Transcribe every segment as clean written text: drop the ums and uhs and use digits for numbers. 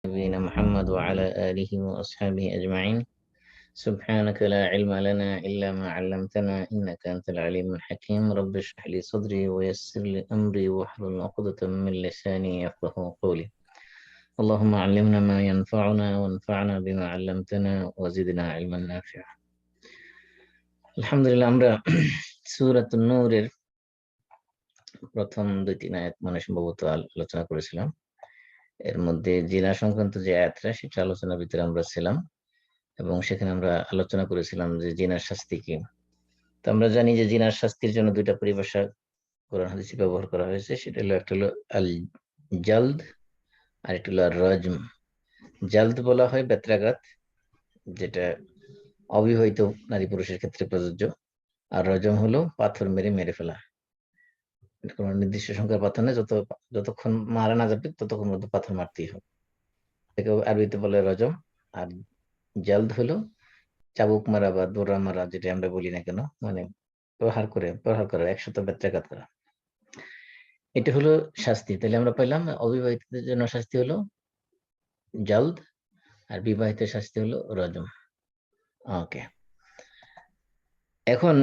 نبينا محمد وعلى آله وأصحابه أجمعين. سبحانك لا علم لنا إلا ما علمتنا إنك أنت العليم الحكيم. رب اشرح لي صدري ويسر لي أمري واحلل عقدة من لساني يفقه قولي. اللهم علمنا ما ينفعنا وانفعنا بما علمتنا وزدنا علما نافعا. আলহামদুলিল্লাহ, আমরা সূরাতুন নূরের প্রথম 2-3 আয়াত মনে সম্ভবত আলোচনা করেছিলাম। এর মধ্যে জিনা সংক্রান্ত যে আয়াতটা, সেটা আলোচনার ভিতরে আমরা ছিলাম এবং সেখানে আমরা আলোচনা করেছিলাম যে জিনার শাস্তি কি। তো আমরা জানি যে জিনার শাস্তির জন্য দুইটা পরিভাষা কোরআন হাদিসে ব্যবহার করা হয়েছে। সেটা হলো, একটা হলো আল জালদ আর একটা হলো আর রজম। জালদ বলা হয় বেত্রাঘাত, যেটা অবিবাহিত নারী পুরুষের ক্ষেত্রে প্রযোজ্য। আর রজম হলো পাথর মেরে মেরে ফেলা। কোনো নির্দিষ্ট সংখ্যার পাথর নেই, যতক্ষণ মারা না যাবে ততক্ষণ মধ্যে পাথর মারতেই হবে। এটাকে আরবিতে বলে রজম। আর জালদ হলো চাবুক মারা বা দৌড়া মারা, যেটা আমরা বলি না কেন, মানে প্রহার করা, 100 বেত্রাঘাত করা। এটা হলো শাস্তি। তাহলে আমরা পাইলাম অবিবাহিতদের জন্য শাস্তি হলো জালদ, আর বিবাহিতের শাস্তি হলো রজম। ওকে, এখন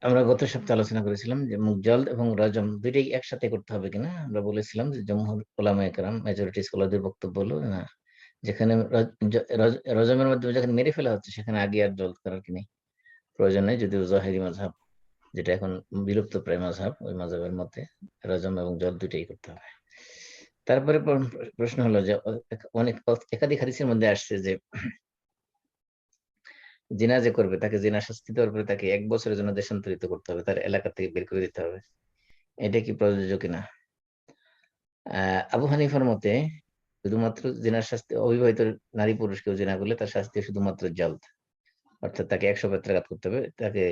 আমরা গত সপ্তাহে আলোচনা করেছিলাম যে জালদ এবং রজম দুইটাই একসাথে করতে হবে কিনা। আমরা বলেছিলাম যে জমহুর উলামায়ে কেরাম, মেজরিটি স্কলারদের বক্তব্য হলো না, যেখানে রজমের মাধ্যমে যেখানে মেরে ফেলা হচ্ছে সেখানে আগে আর জলদ করার কি নেই, প্রয়োজন নেই। যদিও জাহেরি মাযহাব, যেটা এখন বিলুপ্ত প্রায় মাযহাব, ওই মাযহাবের মধ্যে রজম এবং জলদ দুইটাই করতে হবে। তারপরে প্রশ্ন হলো যে অনেক একাধিক হাদিসের মধ্যে আসছে যে জিনা যে করবে তাকে জিনা শাস্তি দেওয়ার পরে তাকে 1 বছরের জন্য দেশান্তরিত করতে হবে, তার এলাকা থেকে বের করে দিতে হবে। এটা কি প্রযোজ্য কিনা? আবু হানিফার মতে শুধুমাত্র জিনার শাস্তি, অবিবাহিত নারী পুরুষ কেউ জিনা করলে তার শাস্তি শুধুমাত্র জালদ, অর্থাৎ তাকে 100 বেত্রাঘাত করতে হবে, তাকে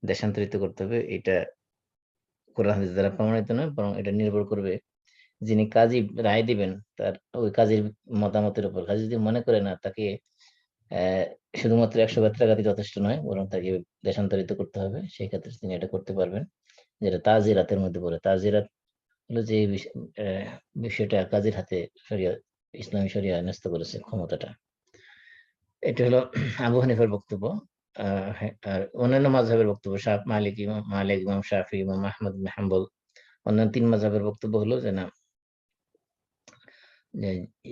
দেশান্তরিত করতে হবে। এটা কোরআন হাদিস দ্বারা প্রমাণিত নয়, বরং এটা নির্ভর করবে যিনি কাজী রায় দিবেন তার ওই কাজীর মতামতের উপর। কাজী যদি মনে করে না তাকে শুধুমাত্র 100 বেত্রাঘাতই যথেষ্ট নয়, বরং তাকে দেশান্তরিত করতে হবে, সেই ক্ষেত্রে তিনি এটা করতে পারবেন, যেটা তাজিরাতের মধ্যে পড়ে। তাজিরাত হলো যে বিষয়টা কাজীর হাতে শরিয়া, ইসলামী শরিয়া ন্যস্ত করেছে ক্ষমতাটা। এটা হলো আবু হানিফার বক্তব্য। হ্যাঁ, আর অন্যান্য মাযহাবের বক্তব্য, মালিক, ইমাম শাফি, ইমাম আহমদ বিন হাম্বল, অন্যান্য 3 মাযহাবের বক্তব্য হলো যে না,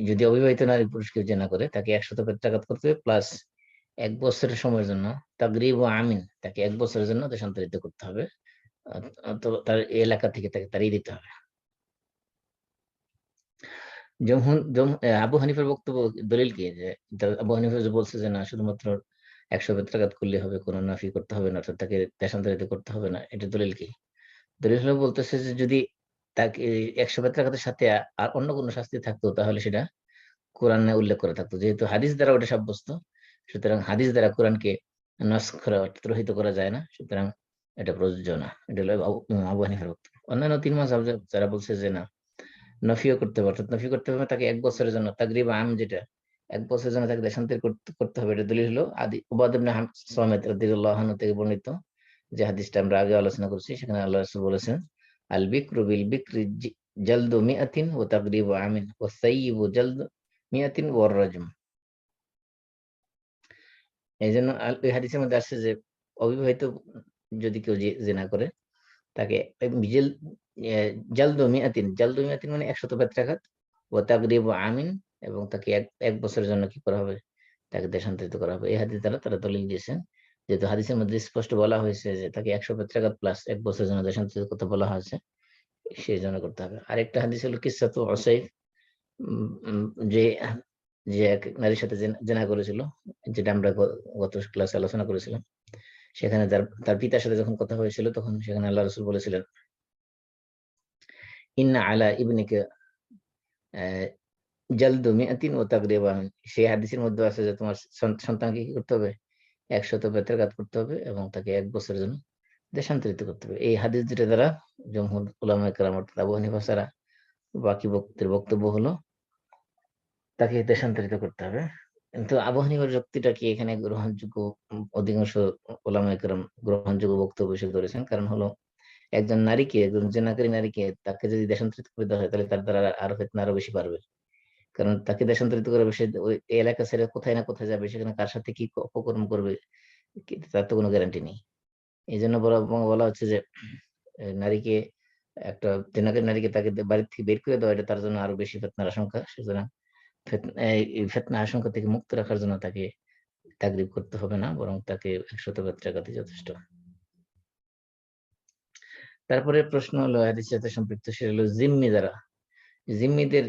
যদি অবিবাহিত নারী পুরুষকে জেনা করে তাকে 100 বেত্রাঘাত করতে হবে, প্লাস 1 বছরের সময়ের জন্য তাগরিব ও আমিন, তাকে 1 বছরের জন্য দেশান্তরিত করতে হবে। তো তার এলাকা থেকে তাকে তাড়িয়ে দিতে হবে। আবু হানিফার বক্তব্য, দলিল কি? যে আবু হানিফা যে বলছে যে না, শুধুমাত্র 100 বেত্রাঘাত করলে হবে, কোনো নাফি করতে হবে না, অর্থাৎ তাকে দেশান্তরিত করতে হবে না, এটা দলিল কি? দলিল হলো বলতেছে যে যদি তাকে 100 বেত্রাঘাতের সাথে আর অন্য কোনো শাস্তি থাকতো তাহলে সেটা কোরআনে উল্লেখ করা থাকতো। যেহেতু হাদিস দ্বারা ওটা সাব্যস্ত, সুতরাং হাদিস দ্বারা কোরআনকে নস্খ করা, রহিত করা যায় না, সুতরাং এটা প্রযোজ্য না। এটা হলো আবু হানিফার বক্তব্য। অন্যান্য 3 মাযহাব যারা বলছে যে না, নফিও করতে হবে, অর্থাৎ নফি করতে হবে তাকে 1 বছরের জন্য, তাগরিব আম যেটা 1 বছরের জন্য তাকে দেশান্তর করতে হবে। এটা দলিল হলো উবাদ ইবনে সামিত রাদিয়াল্লাহু আনহু থেকে বর্ণিত যে হাদিসটা আমরা আগে আলোচনা করেছি। সেখানে আল্লাহ রাসূল বলেছেন, আল বিকরু বিল বিকরি জালদু মিআতিন ওয়া তাগরিবু আমিন ওয়া সাইয়্যিবু জালদু মিআতিন ওয়ার রাজম। এই জন্য এই হাদিসের মধ্যে আসছে যে অবিবাহিত যদি কেউ জিনা করে তাকে জালদু মিআতিন মানে 100 বেত্রাঘাত, ও তাগরিবু আমিন, এবং তাকে এক বছরের জন্য কি করা হবে, তাকে দেশান্তরিত করা হবে। এই হাদিস দ্বারা তারা দলিল দিয়েছেন, যেহেতু হাদিসের মধ্যে স্পষ্ট বলা হয়েছে যে তাকে 100 বেত্রাঘাত প্লাস 1 বছরের জন্য দেশান্তরিত করতে বলা হয়েছে, সেই জন্য করতে হবে। আরেকটা হাদিস হলো কিসসাতু উসাইফ, যে যে এক নারীর সাথে জেনা করেছিল, যেটা আমরা গত ক্লাসে আলোচনা করেছিলাম। সেখানে তার পিতার সাথে যখন কথা হয়েছিল, তখন সেখানে আল্লাহ রাসূল বলেছিলেন, ইন্না আলা ইবনিকা জালদু মিআতিন ওয়া তাগরিবু আমিন। সেই হাদিসের মধ্যে আছে যে তোমার সন্তানকে কি করতে হবে, 100 বেত্রাঘাত করতে হবে এবং তাকে 1 বছরের জন্য দেশান্তরিত করতে হবে। এই হাদিস দুটো দ্বারা জমহুর উলামায়ে কেরাম অর্থাৎ আবু হানিফা ছাড়া বাকি বক্তাদের বক্তব্য হলো তাকে দেশান্তরিত করতে হবে। কিন্তু আবু হানিফার যুক্তিটা কি এখানে গ্রহণযোগ্য? অধিকাংশ উলামায়ে কেরাম গ্রহণযোগ্য বক্তব্য পেশ করেছেন। কারণ হলো, একজন নারীকে, একজন জেনাকারী নারীকে তাকে যদি দেশান্তরিত করে দেওয়া হয়, তাহলে তার দ্বারা আরো ফিতনা আরো বেশি বাড়বে। কারণ তাকে দেশান্তরিত করে সে ওই এলাকা ছেড়ে কোথায় না কোথায় যাবে, সেখানে কার সাথে কি অপকর্ম করবে তার তো কোনো গ্যারান্টি নেই। এই জন্য বলা হচ্ছে যে নারীকে একটা নারীকে তাকে বাড়ি থেকে বের করে দেওয়া, এটা তার জন্য আরো বেশি ফিতনার আশঙ্কা। সুতরাং এই ফিতনা আশঙ্কা থেকে মুক্ত রাখার জন্য তাকে তাগরিব করতে হবে না, বরং তাকে 100 বেত্রাঘাতই যথেষ্ট। তারপরে প্রশ্ন হলো হাদিসের সাথে সম্পৃক্ত, সেটা হলো জিম্মি যারা, জিম্মিদের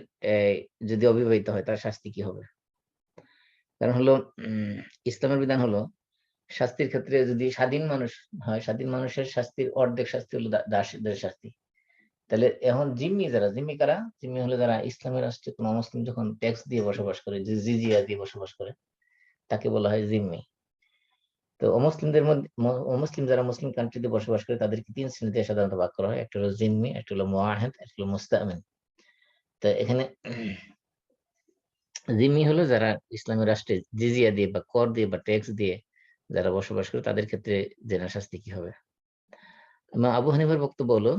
যদি অবিবাহিত হয় তার শাস্তি কি হবে? কারণ হলো ইসলামের বিধান হলো শাস্তির ক্ষেত্রে যদি স্বাধীন মানুষ হয়, স্বাধীন মানুষের শাস্তির অর্ধেক শাস্তি হলো দাসদের শাস্তি। তাহলে এখন জিম্মি যারা, জিম্মি কারা? জিম্মি হলো যারা ইসলামের রাষ্ট্রে কোনো মুসলিম যখন ট্যাক্স দিয়ে বসবাস করে, জিজিয়া দিয়ে বসবাস করে, তাকে বলা হয় জিম্মি। তো অমুসলিমদের মধ্যে, অমুসলিম যারা মুসলিম কান্ট্রিতে বসবাস করে তাদেরকে 3 শ্রেণীতে সাধারণত ভাগ করা হয়। একটা হলো জিম্মি, একটা হলো মুআহাদ, একটা হলো মুস্তামিন। তো এখানে জিম্মি হলো যারা ইসলামের রাষ্ট্রে জিজিয়া দিয়ে বা কর দিয়ে বা ট্যাক্স দিয়ে যারা বসবাস করে, তাদের ক্ষেত্রে জেনার শাস্তি কি হবে? আবু হানিফার বক্তব্য হলো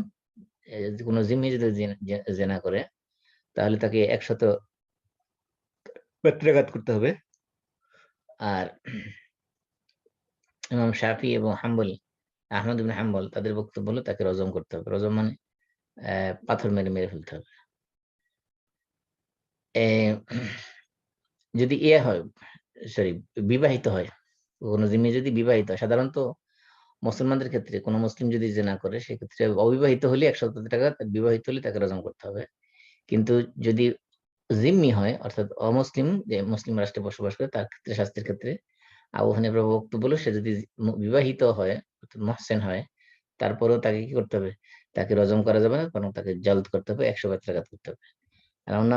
কোনো জিম্মি যদি জেনা করে তাহলে তাকে 100 বেত্রাঘাত করতে হবে। আর ইমাম শাফি এবং হাম্বল, আহমদ ইবনে হাম্বল, তাদের বক্তব্য হলো তাকে রজম করতে হবে। রজম মানে পাথর মেরে মেরে ফেলতে হবে। যদি হয়, সরি, বিবাহিত হয়, কোনো জিম্মি যদি বিবাহিত হয়, সাধারণত মুসলমানদের ক্ষেত্রে কোনো মুসলিম যদি জেনা করে সেক্ষেত্রে অবিবাহিত হলে 100 টাকা, বিবাহিত হলে তাকে রজম করতে হবে। কিন্তু যদি জিম্মি হয় অর্থাৎ অমুসলিম, যে মুসলিম রাষ্ট্রে বসবাস করে, তার ক্ষেত্রে শাস্তির ক্ষেত্রে আবু হানিফার বক্তব্য বলে সে যদি বিবাহিত হয় অর্থাৎ মুহসিন হয়, তারপরেও তাকে কি করতে হবে? তাকে রজম করা যাবে না, বরং তাকে জলদ করতে হবে, 100 বেত্রাঘাত করতে হবে। আর অন্য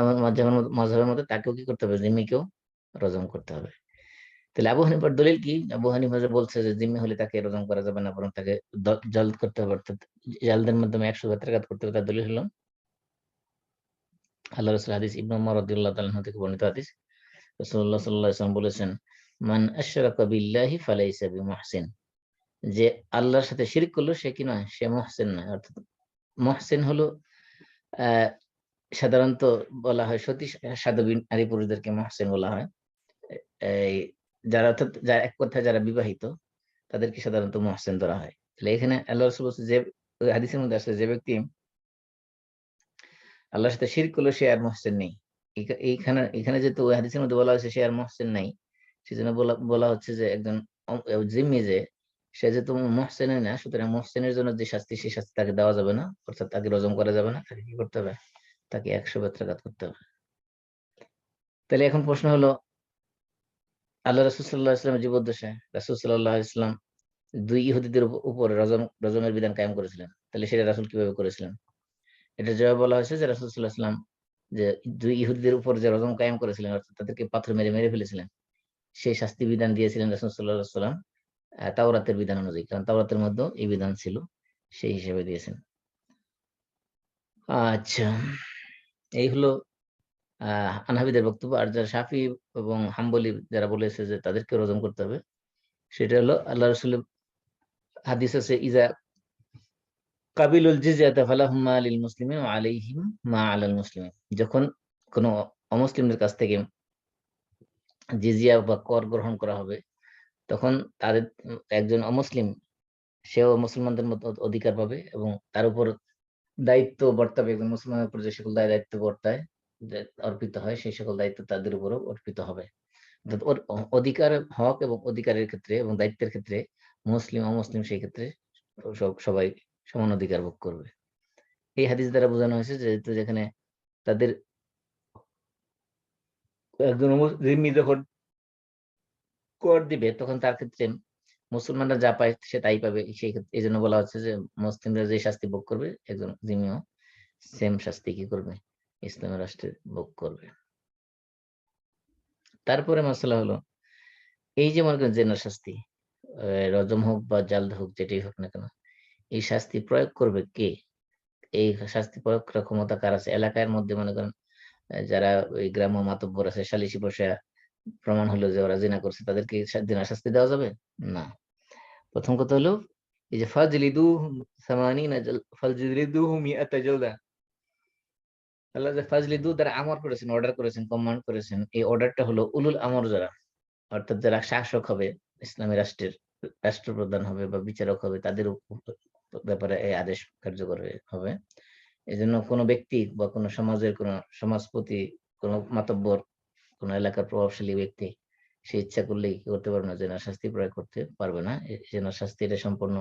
মাযহাবের মধ্যে তাকেও কি করতে হবে? জিম্মিকেও রজম করতে হবে। তাহলে আবু হানিফার দলিল কি? আবু হানিফা যে বলছে যে জিম্মি হলে তাকে রজম করা যাবে না, বরং তাকে জলদ করতে হবে, অর্থাৎ জালদের মাধ্যমে 100 বেত্রাঘাত করতে হবে, তার দলিল হলো আল্লাহ রাসূল হাদিস ইবনে উমর রাদিয়াল্লাহু তাআলা থেকে বর্ণিত হাদিস। রাসূলুল্লাহ সাল্লাল্লাহু আলাইহি ওয়াসাল্লাম বলেছেন, মান আশরাকা বিল্লাহি ফালাইসা বিমুহসিন, যে আল্লাহর সাথে শিরক করলো সে কি নয়? সে মুহসিন নয়। অর্থাৎ মুহসিন হলো আহ সাধারণত বলা হয় সতী সাধবী নারী পুরুষদেরকে মুহসিন বলা হয়। এই যারা, অর্থাৎ যারা এক কথায় যারা বিবাহিত তাদেরকে সাধারণত মুহসিন ধরা হয়। তাহলে এখানে আল্লাহ রাসূল বলছে যে হাদিসের মধ্যে আসলে যে ব্যক্তি আল্লাহর সাথে শিরক করলো সে আর মুহসিন নেই। এখানে যেহেতু ওই হাদিসের মধ্যে বলা হয়েছে সে আর মুহসিন নাই, সেজন্য বলা হচ্ছে যে একজন জিম্মি যে, সে যেহেতু মুহসিনের না, সুতরাং মুহসিনের জন্য যে শাস্তি, সেই শাস্তি তাকে দেওয়া যাবে না, অর্থাৎ তাকে রজম করা যাবে না, তাকে কি করতে হবে? তাকে 100 বেত্রাঘাত করতে হবে। তাহলে এখন প্রশ্ন হলো, আল্লাহ রাসূল সাল্লাল্লাহু আলাইহি ওয়াসাল্লামের জীবদ্দশায় রাসূল সাল্লাল্লাহু আলাইহি ওয়াসাল্লাম 2 ইহুদিদের উপরে রজমের বিধান কায়েম করেছিলেন। তাহলে সেটা রাসূল কিভাবে করেছিলেন? এটা জবাবে বলা হয়েছে যে রাসূল সাল্লাল্লাহু আলাইহি ওয়াসাল্লাম যে 2 ইহুদিদের উপর যে রজম কায়েম করেছিলেন, অর্থাৎ তাদেরকে পাথর মেরে মেরে ফেলেছিলেন, সেই শাস্তি বিধান দিয়েছিলেন রাসূল সাল্লাল্লাহু আলাইহি ওয়াসাল্লাম তাওরাতের বিধান অনুযায়ী। কারণ তাওরাতের মধ্যে এই বিধান ছিল, সেই হিসেবে দিয়েছেন। আচ্ছা, এই হলো হানাফিদের বক্তব্য। আর যারা শাফি এবং হাম্বলি যারা বলেছে যে তাদেরকে রজম করতে হবে, সেটা হলো আল্লাহ রাসূলের হাদিস আছে, ইজা কাবিলুল জিজিয়াতা ফালাহুম মা লিল মুসলিমিন ওয়া আলাইহিম মা আলাল মুসলিমিন, যখন কোন অমুসলিমদের কাছ থেকে জিজিয়া বা কর গ্রহণ করা হবে, তখন তাদের একজন অমুসলিম, সেও মুসলমানদের মতো অধিকার পাবে এবং তার উপর দায়িত্ব বর্তাবে। একজন মুসলমানের উপর যে সকল দায়িত্ব বর্তায়, অর্পিত হয়, সেই সকল দায়িত্ব তাদের উপরও অর্পিত হবে। অর্থাৎ ওর অধিকার, হক এবং অধিকারের ক্ষেত্রে এবং দায়িত্বের ক্ষেত্রে মুসলিম অমুসলিম সেই ক্ষেত্রে সবাই সমান অধিকার ভোগ করবে। এই হাদিস দ্বারা বোঝানো হয়েছে যেহেতু যেখানে তাদের একজন জিম্মি যখন কর দিবে, তখন তার ক্ষেত্রে মুসলমানরা যা পায় সে তাই পাবে। সেই ক্ষেত্রে এই জন্য বলা হচ্ছে যে মুসলিমরা যে শাস্তি ভোগ করবে, একজন জিম্মিও সেম শাস্তি কি করবে? ইসলামের রাষ্ট্রে ভোগ করবে। তারপরে মাসালা হলো, এই যে মনে করেন জেনার শাস্তি, রজম হোক বা জালদ হোক, যেটাই হোক না কেন, এই শাস্তি প্রয়োগ করবে কে? এই শাস্তি প্রয়োগ করার ক্ষমতা কার আছে? এলাকার মধ্যে মনে করেন যারা ওই গ্রাম্য মাতব্বর আছে, সালিশি বসে প্রমাণ হলো যে ওরা জিনা করছে, তাদেরকে জিনার শাস্তি দেওয়া যাবে না। প্রথম কথা হলো এই যে ফাজলিদু 80 জালদা, আল্লাহ যে ফাজলিদু দ্বারা আমর করেছেন, অর্ডার করেছেন, কমান্ড করেছেন, এই অর্ডারটা হলো উলুল আমর যারা, অর্থাৎ যারা শাসক হবে, ইসলামী রাষ্ট্রের রাষ্ট্রপ্রধান হবে বা বিচারক হবে, তাদের ব্যাপারে এই আদেশ কার্যকর হবে। এই জন্য কোনো ব্যক্তি বা কোনো সমাজের কোনো সমাজপতি, কোনো মাতব্বর, কোনো এলাকার প্রভাবশালী ব্যক্তি সে ইচ্ছা করলেই কি করতে পারবে না, জেনার শাস্তি প্রয়োগ করতে পারবে না। জেনার শাস্তি এটা সম্পূর্ণ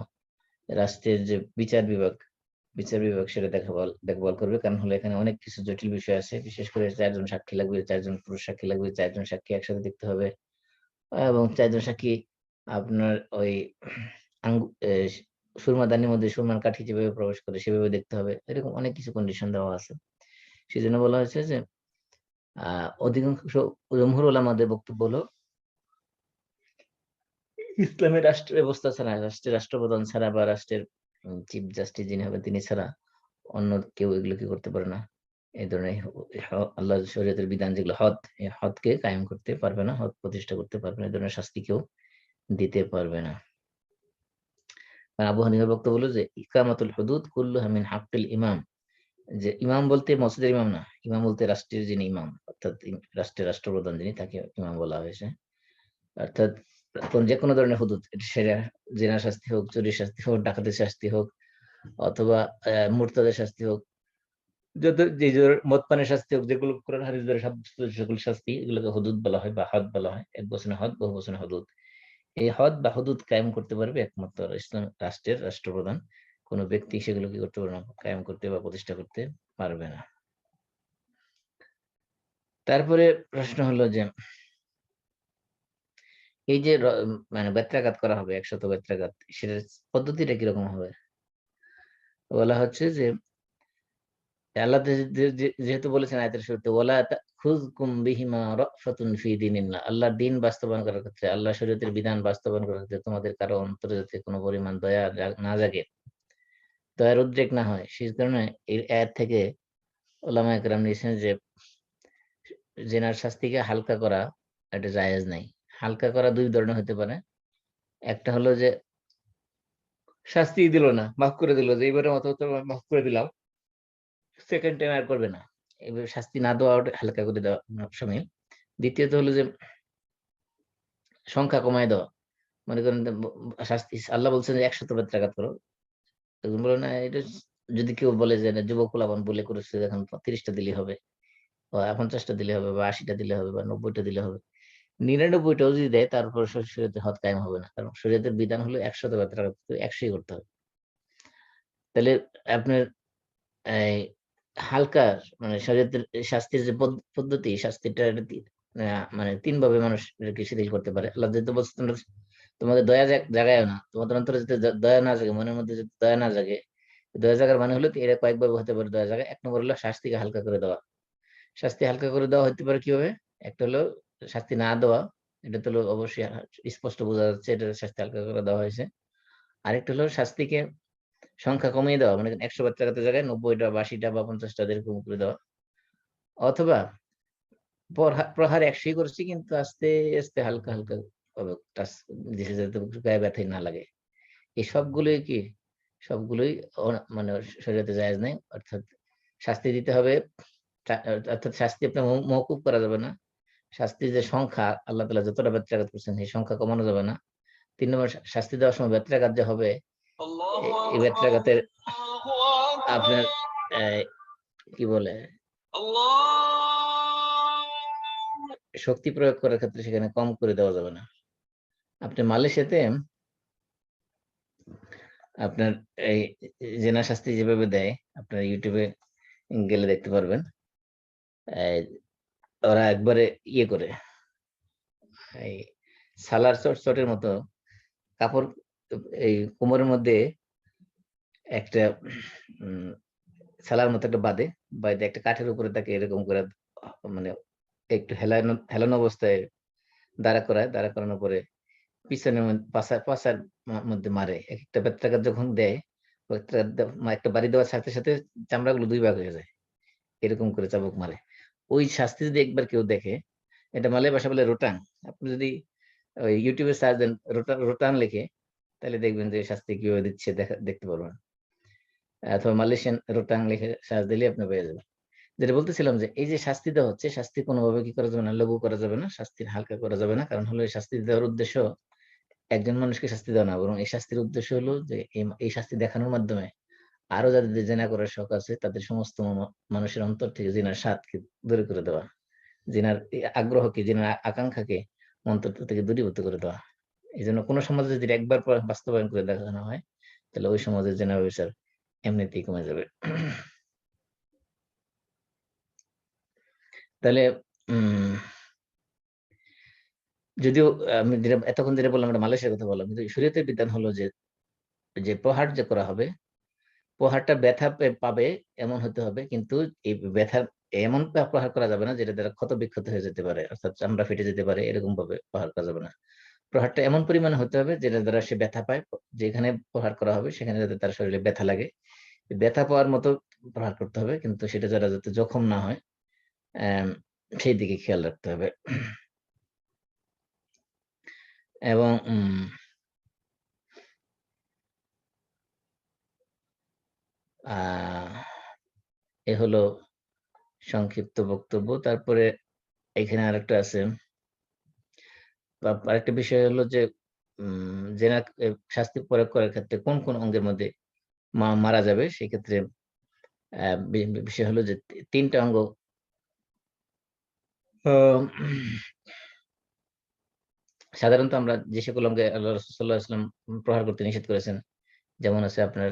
রাষ্ট্রের যে বিচার বিভাগ সেটা দেখভাল করবে। কারণ হলো এখানে অনেক কিছু জটিল বিষয় আছে, বিশেষ করে 4 জন সাক্ষী লাগবে, 4 জন পুরুষ সাক্ষী লাগবে, 4 জন সাক্ষী একসাথে দেখতে হবে, এবং 4 জন সাক্ষী আপনার ওই সুরমাদানির মধ্যে সুরমার কাঠি যেভাবে প্রবেশ করে সেভাবে দেখতে হবে। এরকম অনেক কিছু কন্ডিশন দেওয়া আছে। সেজন্য বলা হয়েছে যে অধিকাংশ জমহুর উলামাদের বক্তব্য হলো ইসলামের রাষ্ট্র ব্যবস্থা ছাড়া, রাষ্ট্রের রাষ্ট্রপ্রধান ছাড়া বা রাষ্ট্রের চিফ জাস্টিস যিনি হবেন তিনি ছাড়া অন্য কেউ এগুলো কি করতে পারে না, এই ধরনের আল্লাহ শরীয়তের বিধান যেগুলো হদ, এই হদকে কায়েম করতে পারবে না, হদ প্রতিষ্ঠা করতে পারবে না, এই ধরনের শাস্তি কেউ দিতে পারবে না। আবু হানিফার বক্তব্য হলো যে ইকামাতুল হুদুদ কুল্লুহা মিন হাক্কিল ইমাম, যে ইমাম বলতে মসজিদের ইমাম না, ইমাম বলতে রাষ্ট্রের যিনি ইমাম, অর্থাৎ রাষ্ট্রের রাষ্ট্রপ্রধান যিনি, তাকে ইমাম বলা হয়েছে। অর্থাৎ যে কোনো ধরনের হুদুদ, সেটা জেনার শাস্তি হোক, চুরির শাস্তি হোক, ডাকাতের শাস্তি হোক, অথবা মুরতাদের শাস্তি হোক, যত যে মদ পানের শাস্তি হোক, যেগুলো কোরআন হাদিস দ্বারা সাব্যস্ত সেগুলো শাস্তি, এগুলোকে হুদুদ বলা হয় বা হদ বলা হয়। এক বচনে হদ, বহু বচনে হুদুদ। এই হদ বা হুদুদ কায়েম করতে পারবে একমাত্র ইসলাম রাষ্ট্রের রাষ্ট্রপ্রধান। কোন ব্যক্তি সেগুলো কি করতে পারবে না, কায়েম করতে বা প্রতিষ্ঠা করতে পারবে না। তারপরে প্রশ্ন হলো যে এই যে মানে বেত্রাঘাত করা হবে, 100 বেত্রাঘাত, সেটার পদ্ধতিটা কিরকম হবে? বলা হচ্ছে যে আল্লাহ যেহেতু বলেছেন আয়াতের শুরুতে, ওয়ালা তাখুযকুম বিহিমা রাফাতুন ফি দীনিল্লাহ, আল্লাহর দিন বাস্তবায়ন করার ক্ষেত্রে, আল্লাহ শরীয়তের বিধান বাস্তবায়ন করার ক্ষেত্রে তোমাদের কারো অন্তরে যাতে কোনো পরিমাণ দয়া না জাগে, দয়ার উদ্রেক না হয়, সেই কারণে এই আয়াত থেকে উলামায়ে কেরাম নিয়েছেন যে জেনার শাস্তিকে হালকা করা এটা জায়েজ নাই। হালকা করা দুই ধরনের হতে পারে। একটা হলো যে শাস্তি দিল না, মাফ করে দিল, যে এইবারের মতো তো মাফ করে দিলাম, সেকেন্ড টাইম আর করবে না, এবার শাস্তি না দেওয়া, হালকা করে দেওয়া শামিল। দ্বিতীয়ত হলো যে সংখ্যা কমায় দেওয়া। মনে করেন শাস্তি আল্লাহ বলছেন যে 100 বেত্রাঘাত করো, তখন বলো না, এটা যদি কেউ বলে যে যুবক পোলাপান বলে করেছে, এখন 30টা দিলে হবে বা 50টা দিলে হবে বা 80টা দিলে হবে বা 90টা দিলে হবে, 99টাও যদি দেয় তারপর শরীয়তের হদ কায়েম হবে না। কারণ শরীয়তের বিধান হলো 100 বেত্রাঘাত, 100ই করতে হবে। তাহলে আপনার এই হালকা মানে শরীয়তের শাস্তির যে পদ্ধতি, শাস্তিটা মানে 3 ভাবে মানুষ এটাকে শিথিল করতে পারে। আল্লাহ যেহেতু বলছে তোমাদের দয়া জাগায় না, তোমাদের অন্তরে যদি দয়া না জাগে, মনের মধ্যে যদি দয়া না জাগে, দয়া জাগার মানে হলো এরা কয়েকভাবে হতে পারে দয়া জায়গা। 1 নম্বর হলো শাস্তিকে হালকা করে দেওয়া। শাস্তি হালকা করে দেওয়া হতে পারে কিভাবে? একটা হলো শাস্তি না দেওয়া, এটা তো অবশ্যই স্পষ্ট বোঝা যাচ্ছে এটা শাস্তি হালকা করে দেওয়া হয়েছে। আরেকটা হলো শাস্তিকে সংখ্যা কমিয়ে দেওয়া, মানে 100 বেত্রাঘাতের জায়গায় 90টা বা 80টা বা 50টা এরকম করে দেওয়া। অথবা প্রহার 100ই করছি কিন্তু আস্তে আস্তে হালকা হালকা ভাবে টাচ দিছে, যাতে গায়ে ব্যথাই না লাগে। এই সবগুলোই কি, সবগুলোই মানে শরীয়তে জায়েজ নাই। অর্থাৎ শাস্তি দিতে হবে, অর্থাৎ শাস্তি আপনার মওকুফ করা যাবে না। শাস্তির যে সংখ্যা আল্লাহ তাআলা যতটা বেত্রাঘাত করছেন সেই সংখ্যা কমানো যাবে না। 3 নম্বর, শাস্তি দেওয়ার সময় বেত্রাঘাত যে হবে, এই বেত্রাঘাতের আপনার কি বলে শক্তি প্রয়োগ করার ক্ষেত্রে সেখানে কম করে দেওয়া যাবে না। আপনি মালয়েশিয়াতে আপনার এই জেনা শাস্তি যেভাবে দেয়, আপনার ইউটিউবে গেলে দেখতে পারবেন। ওরা একবারে ইয়ে করে, এই সালার চটের মতো কাপড় এই কোমরের মধ্যে একটা সালার মতো একটা বাঁধে একটা কাঠের উপরে তাকে এরকম করে মানে একটু হেলানো অবস্থায় দাঁড়া করানোর পরে পিছনের পাশার মধ্যে মারে। একটা বেত্রাঘাত যখন দেয়, একটা বাড়ি দেওয়ার সাথে সাথে চামড়াগুলো 2 ভাগ হয়ে যায়, এরকম করে চাবুক মারে। ওই শাস্তি যদি একবার কেউ দেখে, এটা মালয় ভাষা বলে রোটাং। আপনি যদি ওই ইউটিউবে সার্চ দেন রোটাং লিখে, তাহলে দেখবেন যে শাস্তি কিভাবে দিচ্ছে দেখতে পারবেন। অথবা মালয়েশিয়ান রোটাং লিখে সার্চ দিলে আপনি পেয়ে যাবেন। যেটা বলতেছিলাম যে এই যে শাস্তি দেওয়া হচ্ছে, শাস্তি কোনোভাবে কি করা যাবে না, লঘু করা যাবে না, শাস্তির হালকা করা যাবে না। কারণ হলো এই শাস্তি দেওয়ার উদ্দেশ্য একজন মানুষকে শাস্তি দেওয়া না, বরং এই শাস্তির উদ্দেশ্য হলো যে এই শাস্তি দেখানোর মাধ্যমে আরো যাদের জিনা করার শখ আছে তাদের সমস্ত মানুষের অন্তর থেকে জিনার স্বাদকে দূরে করে দেওয়া, জিনার আগ্রহকে, জিনার আকাঙ্ক্ষাকে অন্তর থেকে দূরীভূত করে দেওয়া। এই জন্য কোনো সমাজে যদি একবার বাস্তবায়ন করে দেখানো হয়, তাহলে ওই সমাজের জিনা ব্যবচার এমনিতেই কমে যাবে। তাহলে যদিও আমি এতক্ষণ যেটা বললাম এটা মালয়েশিয়ার কথা বললাম, কিন্তু শরীয়তের বিধান হলো যে যে প্রহার যে করা হবে, প্রহারটা ব্যথা পাবে এমন হতে হবে, কিন্তু এই ব্যথার এমন প্রহার করা যাবে না যেটা দ্বারা ক্ষত বিক্ষত হয়ে যেতে পারে, অর্থাৎ চামড়া ফেটে যেতে পারে, এরকম ভাবে প্রহার করা যাবে না। প্রহারটা এমন পরিমাণে হতে হবে যেটা দ্বারা সে ব্যথা পায়, যেখানে প্রহার করা হবে সেখানে যাতে তার শরীরে ব্যথা লাগে, ব্যথা পাওয়ার মতো প্রহার করতে হবে, কিন্তু সেটা দ্বারা যাতে জখম না হয় সেই দিকে খেয়াল রাখতে হবে। এবং এ হলো সংক্ষিপ্ত বক্তব্য। তারপরে এখানে আরেকটা আছে, আরেকটা বিষয় হলো যে জেনা শাস্তি প্রয়োগ করার ক্ষেত্রে কোন কোন অঙ্গের মধ্যে মারা যাবে, সেক্ষেত্রে বিষয় হলো যে 3টা অঙ্গ সাধারণত আমরা যে সকল অঙ্গে আল্লাহ রাসূল সাল্লাল্লাহু আলাইহি ওয়াসাল্লাম প্রহার করতে নিষেধ করেছেন, যেমন আছে আপনার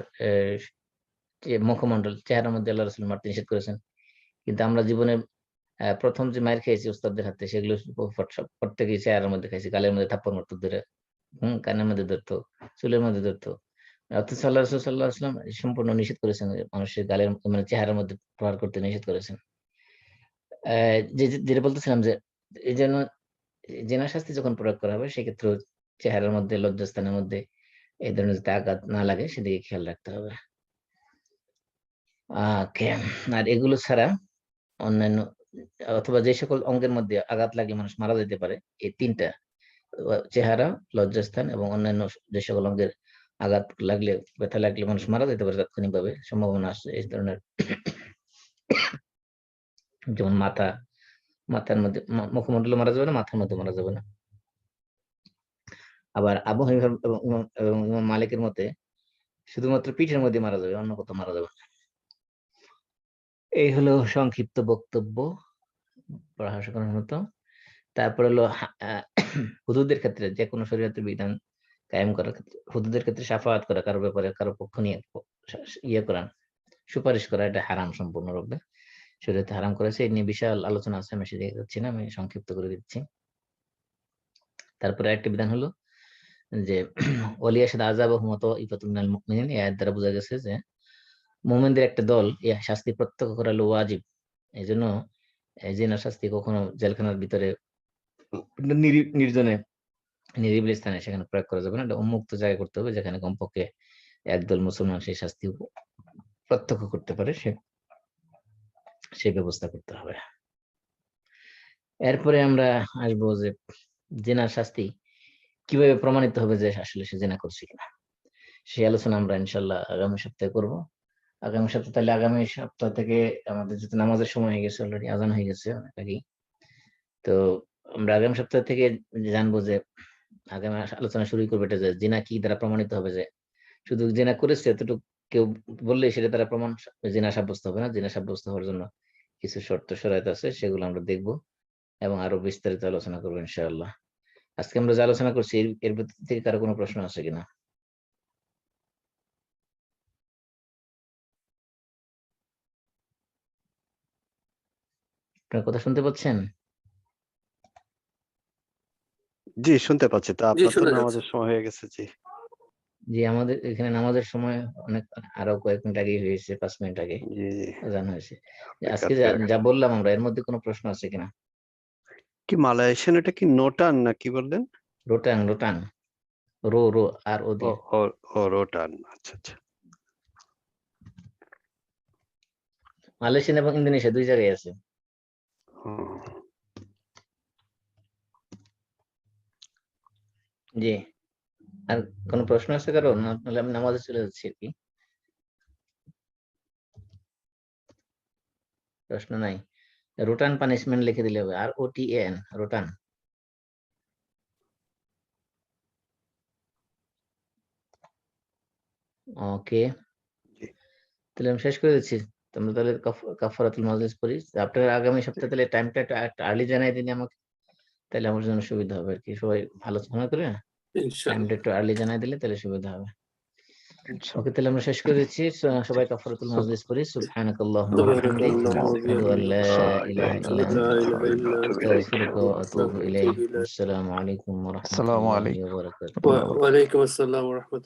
মুখমণ্ডল, চেহারার মধ্যে আল্লাহ রাসূল মারতে নিষেধ করেছেন। কিন্তু আমরা জীবনে প্রথম যে মায়ের খেয়েছি উস্তাদদের হাতে, সেগুলো প্রত্যেকেই চেহারার মধ্যে খাইছি, গালের মধ্যে থাপ্পড় মারতো ধরে, কানের মধ্যে ধরতো, চুলের মধ্যে ধরতো। অথচ আল্লাহ রাসূল সাল্লাল্লাহু আলাইহি ওয়াসাল্লাম সম্পূর্ণ নিষেধ করেছেন, মানুষের গালের মানে চেহারার মধ্যে প্রহার করতে নিষেধ করেছেন। যেটা বলতেছিলাম যে এই জন্য জেনা শাস্তি যখন প্রয়োগ করা হবে সেক্ষেত্রে চেহারার মধ্যে, লজ্জাস্থানের মধ্যে এই ধরনের যাতে আঘাত না লাগে সেদিকে খেয়াল রাখতে হবে। আর এগুলো ছাড়া অন্যান্য অথবা যে সকল অঙ্গের মধ্যে আঘাত লাগলে মানুষ মারা যেতে পারে, এই 3টা চেহারা, লজ্জাস্থান এবং অন্যান্য যে সকল অঙ্গের আঘাত লাগলে, ব্যথা লাগলে মানুষ মারা যেতে পারে তাৎক্ষণিকভাবে, সম্ভাবনা আছে এই ধরনের। যেমন মাথার মধ্যে, মুখমণ্ডলে মারা যাবে না, মাথার মধ্যে মারা যাবে না। আবার আবু হানিফা এবং ইমাম মালিকের মতে শুধুমাত্র পিঠের মধ্যে মারা যাবে, অন্য কোথাও মারা যাবে না। এই হলো সংক্ষিপ্ত বক্তব্য পড়াশোনা করার মতো। তারপর হলো হুদুদের ক্ষেত্রে যে কোনো শরীয়তের বিধান কায়েম করার ক্ষেত্রে, হুদুদের ক্ষেত্রে শাফাআত করা, কারো ব্যাপারে কারো পক্ষ নিয়ে ইয়ে করা, সুপারিশ করা, এটা হারাম সম্পূর্ণরূপে, শরীয়তে হারাম করেছে। এই নিয়ে বিশাল আলোচনা আছে, আমি সেদিকে যাচ্ছি না, আমি সংক্ষিপ্ত করে দিচ্ছি। তারপরে একটা বিধান হলো যে ওলিয়া সাথে আযাব হুমত ইফাতুল মিনাল মুমিনিন, এই আয়াত দ্বারা বোঝা গেছে যে মুমিনদের একটা দল এই শাস্তি প্রত্যক্ষ করা হলো ওয়াজিব। এই জন্য এই জিনা শাস্তি কখনো জেলখানার ভিতরে নির্জনে নিরিবিলি স্থানে সেখানে প্রয়োগ করা যাবে না, এটা উন্মুক্ত জায়গায় করতে হবে, যেখানে কমপক্ষে একদল মুসলমান সেই শাস্তি প্রত্যক্ষ করতে পারে, সেই ব্যবস্থা করতে হবে। এরপরে আমরা আসবো যে জিনার শাস্তি কিভাবে প্রমাণিত হবে যে আসলে সে জিনা করছে কিনা, সেই আলোচনা আমরা ইনশাল্লাহ আগামী সপ্তাহে করব। আগামী সপ্তাহে, তাহলে আগামী সপ্তাহ থেকে আমাদের যেহেতু নামাজের সময় হয়ে গেছে, অলরেডি আজান হয়ে গেছে অনেক আগেই, তো আমরা আগামী সপ্তাহ থেকে জানবো যে আগামী আলোচনা শুরু করবে এটা যে জিনা কি দ্বারা প্রমাণিত হবে, যে শুধু জিনা করেছে এতটুকু কেউ বললে সেটা দ্বারা প্রমাণ জিনা সাব্যস্ত হবে না। জিনা সাব্যস্ত হওয়ার জন্য কিছু শর্ত শরায়ত আছে, সেগুলো আমরা দেখব এবং আরো বিস্তারিত আলোচনা করবো ইনশাআল্লাহ। আজকে আমরা যে আলোচনা করছি এর ভিতর থেকে কারো কোনো প্রশ্ন আছে কিনা? আপনার কথা শুনতে পাচ্ছেন? জি, শুনতে পাচ্ছি। তো জি, আপনার তো শোনা যাচ্ছে। নামাজের সময় হয়ে গেছে। জি। জি, আমাদের এখানে নামাজের সময় অনেক, আরো কয়েক মিনিট আগেই হয়েছে, 5 মিনিট আগে জি, জি। আজান হয়েছে। আজকে অপেক্ষাতে যা বললাম আমরা, এর মধ্যে কোনো প্রশ্ন আছে কিনা? কি মালয়েশিয়ান, এটা কি নোটান না কি বললেন? রোটাং, রোটাং, রো আর ও ও দিয়ে। ও ও রোটান। আচ্ছা, আচ্ছা। মালয়েশিয়া এবং ইন্দোনেশিয়া 2 জায়গায় আছে। হুম। জি, আর কোনো প্রশ্ন আছে কারো? নাহলে আমি নামাজে চলে যাচ্ছি আর কি। প্রশ্ন নাই। রোটান পানিশমেন্ট লিখে দিলে হবে, আর OTAN, রোটান। ওকে, জি। তাহলে আমি শেষ করে দিচ্ছি। তোমরা তাহলে কাফারাতুল মাজলিস পড়ি। আপনার আগামী সপ্তাহে তাহলে টাইমটা একটু আর্লি জানাই দিন আমাকে, তাহলে আমার জন্য সুবিধা হবে আর কি। সবাই আলোচনা করে টাইমটা একটু আর্লি জানাই দিলে তাহলে সুবিধা হবে। ওকে, তাহলে আমরা শেষ করে দিচ্ছি। সবাই কাফারাতুল মাজলিস পড়ি। সুবহানাকাল্লাহুম্মা ওয়া বিহামদিক, আশহাদু আল লা ইলাহা ইল্লা আনতা, আস্তাগফিরুকা ওয়া আতুবু ইলাইক। আসসালামু আলাইকুম ওয়া আসসালামু রাহমাতুল্লাহি আলাইকুম। ওয়া বারাকাতুহু। ওয়ালাইকুম আসসালাম ওয়া রাহমাতুল্লাহ।